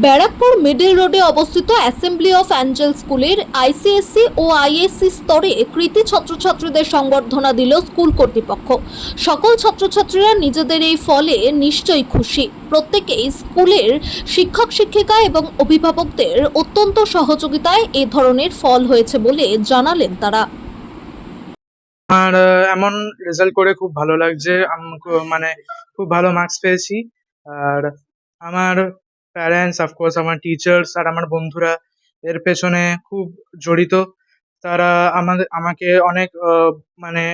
Barrackpore middle রোডে অবস্থিত assembly of Angel স্কুলের আইসিএসসি ও আইএসসি স্তরে কৃতী ছাত্রছাত্রীদের সংবর্ধনা দিল স্কুল কর্তৃপক্ষ। সকল ছাত্রছাত্রীরা নিজেদের এই ফলে নিশ্চয়ই খুশি। প্রত্যেকেই স্কুলের শিক্ষক শিক্ষিকা এবং অভিভাবকদের অত্যন্ত সহযোগিতায় এ ধরনের ফল হয়েছে বলে জানালেন তারা। আমার এমন রেজাল্ট করে খুব ভালো লাগছে। মানে খুব ভালো মার্কস পেয়েছি। আর আমার প্যারেন্টস, অফকোর্স আমার টিচার্স আর আমার বন্ধুরা এর পেছনে খুব জড়িত। তারা আমাকে অনেক মানে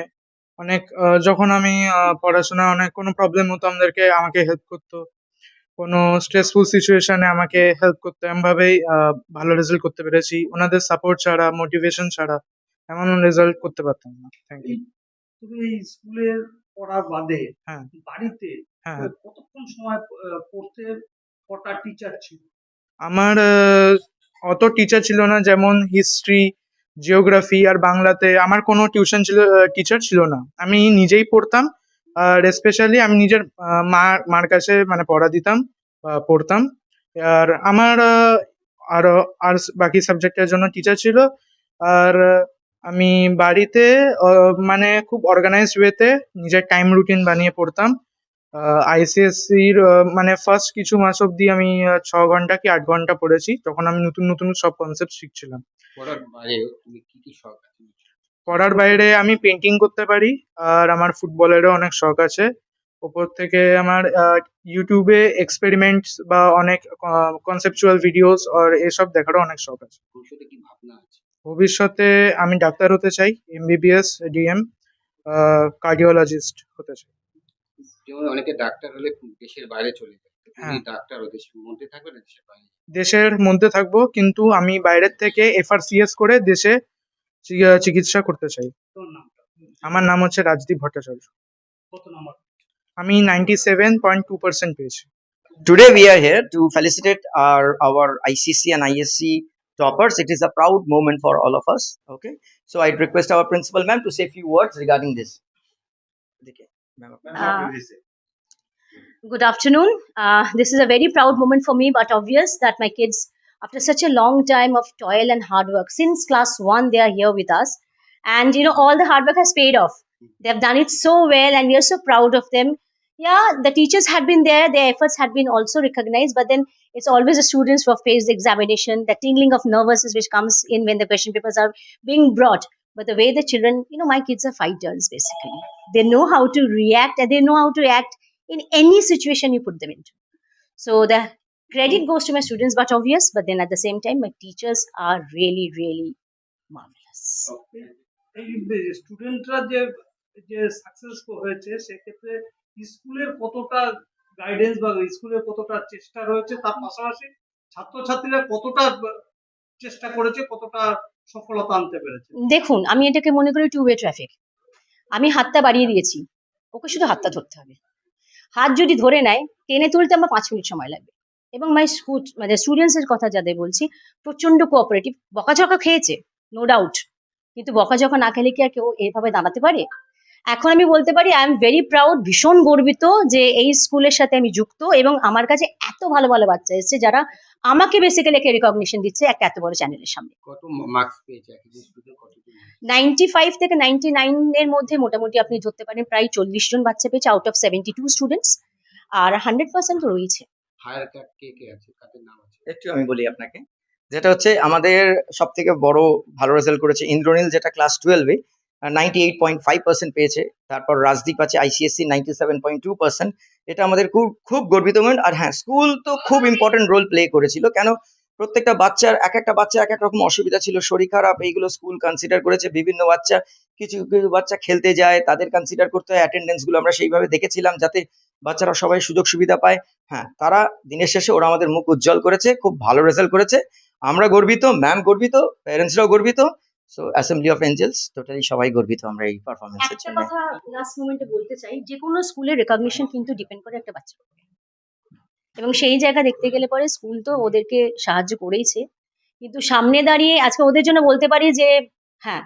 অনেক যখন আমি পড়াশোনায় অনেক কোনো প্রবলেম হতো আমাকে হেল্প করতো। কোনো স্ট্রেসফুল সিচুয়েশনে আমাকে হেল্প করতো। এমনভাবেই ভালো রেজাল্ট করতে পেরেছি। ওনাদের সাপোর্ট ছাড়া, মোটিভেশন ছাড়া এমন রেজাল্ট করতে পারতাম না। Thank you. তুমি এই স্কুলের পড়া বাদে হ্যাঁ, বাড়িতে হ্যাঁ, হ্যাঁ। কতক্ষণ সময় পড়তে, কটা টিচার ছিল? আমার অত টিচার ছিল না, যেমন হিস্ট্রি, জিওগ্রাফি আর বাংলাতে আমার কোনো টিচার ছিল না। আমি নিজেই পড়তাম। আর স্পেশালি আমি নিজের মার কাছে মানে পড়া দিতাম বা পড়তাম। আর আমার আরো আর বাকি সাবজেক্টের জন্য টিচার ছিল। আর আমি বাড়িতে মানে খুব অর্গানাইজড ওয়েতে নিজের টাইম রুটিন বানিয়ে পড়তাম। আইসিএসসির মানে ফার্স্ট কিছু মাস অব্দি আমি 6 ঘন্টা কি 8 ঘন্টা পড়েছি। তখন আমি নতুন নতুন সব কনসেপ্ট শিখছিলাম। পড়ার বাইরে তুমি কি শখ আছে? পড়ার বাইরে আমি পেন্টিং করতে পারি। আর আমার ফুটবলেরও অনেক শখ আছে। ওপর থেকে আমার ইউটিউবে এক্সপেরিমেন্টস বা অনেক কনসেপচুয়াল ভিডিওস আর এসব দেখারও অনেক শখ আছে। ভবিষ্যতে কি ভাবনা আছে? ভবিষ্যতে আমি ডাক্তার হতে চাই, এমবিবিএস, ডিএম, কার্ডিওলজিস্ট হতে চাই। যেমন অনেকে ডাক্তার হলে দেশের বাইরে চলে যায়, তো তুমি হ্যাঁ, ডাক্তার ও দেশের মধ্যে থাকবে না দেশের বাইরে? দেশের মধ্যে থাকবো, কিন্তু আমি বাইরের থেকে এফআরসিএস করে দেশে চিকিৎসা করতে চাই। তোর নামটা? আমার নাম হচ্ছে রাজদীপ ভট্টাচার্য। কত নাম্বার? আমি 97.2% পেয়েছি। Today we are here to felicitate our ICC and ISC toppers. It is a proud moment for all of us. Okay, so I'd request our principal ma'am to say a few words regarding this. Okay, ma'am. Good afternoon. This is a very proud moment for me, but obvious that my kids, after such a long time of toil and hard work, since class 1, they are here with us. And, all the hard work has paid off. They have done it so well, and we are so proud of them. Yeah, the teachers had been there, their efforts had been also recognized, but then it's always the students who have faced the examination, the tingling of nervousness which comes in when the question papers are being brought. But the way the children, my kids are fighters basically. They know how to react and they know how to act in any situation you put them into. So the credit goes to my students, but obvious, but then at the same time, my teachers are really, really marvelous. এই স্টুডেন্টরা যে যে successful হয়েছে, সেক্ষেত্রে স্কুলের কতটা guidance বা স্কুলের কতটা চেষ্টা রয়েছে, তার পাশাপাশি ছাত্রছাত্রীরা কতটা চেষ্টা করেছে, কতটা সফলতা আনতে পেরেছে? দেখুন, আমি এটাকে মনে করি টু ওয়ে ট্রাফিক। আমি হাতটা বাড়িয়ে দিয়েছি, ওকে শুধু হাতটা ধরতে হবে। হাত যদি ধরে নেয়, টেনে তুলতে আমার 5 মিনিট সময় লাগবে। এবং মানে স্টুডেন্টস এর কথা যাদের বলছি, প্রচন্ড কোঅপারেটিভ। বকাঝকা খেয়েছে, নো ডাউট, কিন্তু বকাঝকা না খেলে কি আর কেউ এইভাবে দাঁড়াতে পারে? এখন আমি বলতে পারি আই এম ভেরি প্রাউড, ভীষণ গর্বিত যে এই স্কুলের সাথে আমি যুক্ত, এবং আমার কাছে এত ভালো ভালো বাচ্চা এসছে যারা আমাকে বেসিক্যালি একটা রিকগনিশন দিচ্ছে একটা এত বড় চ্যানেলের সামনে। কত মার্কস পেয়েছে একজন স্টুডেন্ট? কত? 95 থেকে 99 এর মধ্যে মোটামুটি আপনি ধরতে পারেন প্রায় 40 জন বাচ্চা পেয়েছে আউট অফ 72 স্টুডেন্টস। আর 100% তো রয়েছে। হায়ার কে আছে, কাদের নাম আছে? একটু আমি বলি আপনাকে, যেটা হচ্ছে আমাদের সব থেকে বড় ভালো রেজাল্ট করেছে ইন্দ্রনীল, যেটা ক্লাস 12-এ 98.5% পেয়েছে। তারপর রাজদীপ আছে আইসিএসসি 97.2%। এটা আমাদের খুব খুব গর্বিত মোমেন্ট। আর হ্যাঁ, স্কুল তো খুব ইম্পর্টেন্ট রোল প্লে করেছিল। কেন, প্রত্যেকটা বাচ্চার একটা বাচ্চা এক এক রকম অসুবিধা ছিল, শরীর খারাপ, এইগুলো স্কুল কনসিডার করেছে। বিভিন্ন বাচ্চা, কিছু কিছু বাচ্চা খেলতে যায়, তাদের কনসিডার করতে হয়। অ্যাটেন্ডেন্স গুলো আমরা সেইভাবে দেখেছিলাম যাতে বাচ্চারা সবাই সুযোগ সুবিধা পায়। হ্যাঁ, তারা দিনের শেষে ওরা আমাদের মুখ উজ্জ্বল করেছে, খুব ভালো রেজাল্ট করেছে। আমরা গর্বিত, ম্যাম গর্বিত, প্যারেন্টসরাও গর্বিত। So assembly of angels totally সবাই গর্বিত আমরা এই পারফরমেন্সের একটা জন্য। কথা লাস্ট মোমেন্টে বলতে চাই, যে কোনো স্কুলের রেকগনিশন কিন্তু ডিপেন্ড করে একটা বাচ্চার উপরে, এবং সেই জায়গা দেখতে গেলে পরে স্কুল তো ওদেরকে সাহায্য করেইছে, কিন্তু সামনে দাঁড়িয়ে আজকে ওদের জন্য বলতে পারি যে হ্যাঁ,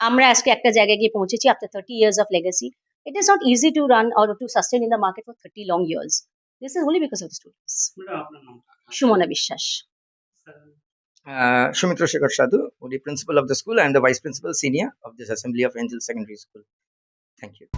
আমরা আজকে একটা জায়গায় গিয়ে পৌঁছেছি after 30 years of legacy. It is not easy to run or to sustain in the market for 30 long years. This is only because of the students. Madam, আপনার নামটা? Sumona Bishwas. Sumitra Shekhar Sadhu, the principal of the school and the vice principal senior of this Assembly of Angels Secondary School. Thank you.